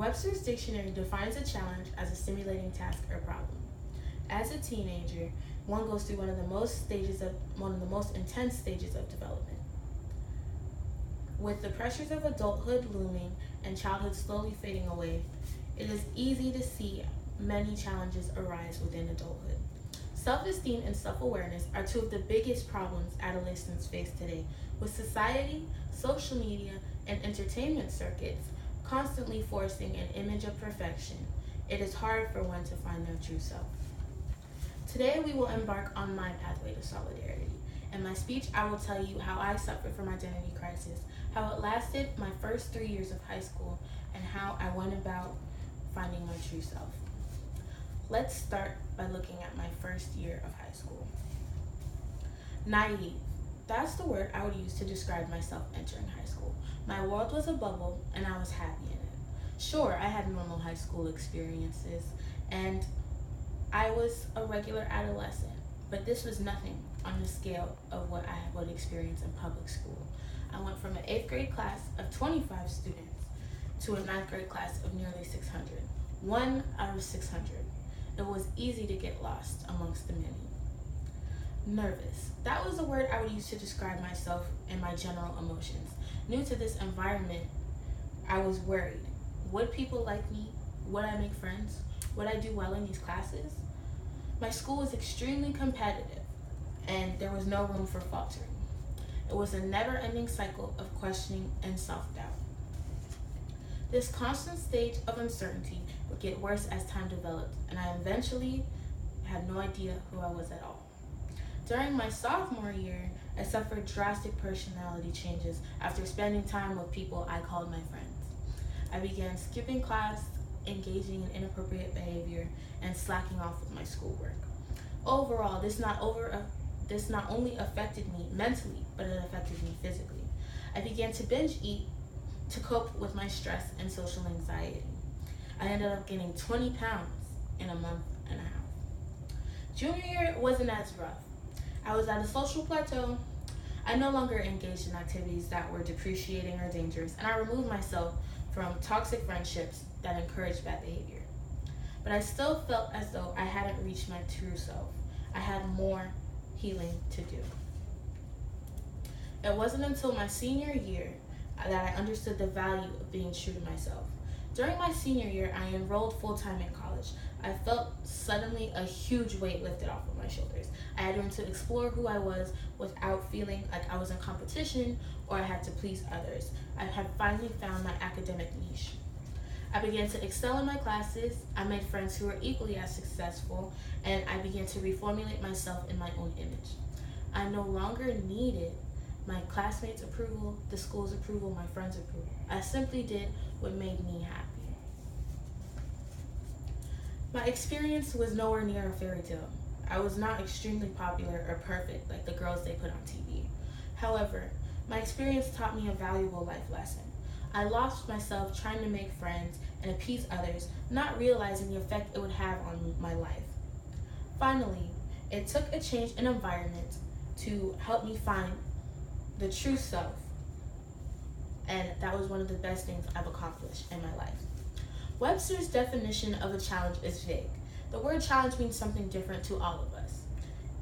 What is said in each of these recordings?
Webster's dictionary defines a challenge as a stimulating task or problem. As a teenager, one goes through one of the most intense stages of development. With the pressures of adulthood looming and childhood slowly fading away, it is easy to see many challenges arise within adulthood. Self-esteem and self-awareness are two of the biggest problems adolescents face today, with society, social media, and entertainment circuits constantly forcing an image of perfection. It is hard for one to find their true self. Today we will embark on my pathway to solidarity. In my speech, I will tell you how I suffered from identity crisis, how it lasted my first 3 years of high school, and how I went about finding my true self. Let's start by looking at my first year of high school. Naive. That's the word I would use to describe myself entering high school. My world was a bubble, and I was happy in it. Sure, I had normal high school experiences, and I was a regular adolescent, but this was nothing on the scale of what I would experience in public school. I went from an 8th grade class of 25 students to a 9th grade class of nearly 600. 1 out of 600. It was easy to get lost amongst the many. Nervous. That was the word I would use to describe myself and my general emotions. New to this environment, I was worried. Would people like me? Would I make friends? Would I do well in these classes? My school was extremely competitive, and there was no room for faltering. It was a never-ending cycle of questioning and self-doubt. This constant state of uncertainty would get worse as time developed, and I eventually had no idea who I was at all. During my sophomore year, I suffered drastic personality changes after spending time with people I called my friends. I began skipping class, engaging in inappropriate behavior, and slacking off with my schoolwork. Overall, this not only affected me mentally, but it affected me physically. I began to binge eat to cope with my stress and social anxiety. I ended up gaining 20 pounds in a month and a half. Junior year wasn't as rough. I was at a social plateau. I no longer engaged in activities that were depreciating or dangerous, and I removed myself from toxic friendships that encouraged bad behavior. But I still felt as though I hadn't reached my true self. I had more healing to do. It wasn't until my senior year that I understood the value of being true to myself. During my senior year, I enrolled full-time in college. I felt suddenly a huge weight lifted off of my shoulders. I had room to explore who I was without feeling like I was in competition or I had to please others. I had finally found my academic niche. I began to excel in my classes. I made friends who were equally as successful, and I began to reformulate myself in my own image. I no longer needed my classmates' approval, the school's approval, my friends' approval. I simply did what made me happy. My experience was nowhere near a fairy tale. I was not extremely popular or perfect like the girls they put on TV. However, my experience taught me a valuable life lesson. I lost myself trying to make friends and appease others, not realizing the effect it would have on my life. Finally, it took a change in environment to help me find the true self, and that was one of the best things I've accomplished in my life. Webster's definition of a challenge is vague. The word challenge means something different to all of us.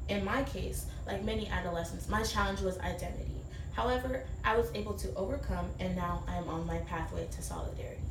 In my case, like many adolescents, my challenge was identity. However, I was able to overcome, and now I am on my pathway to solidarity.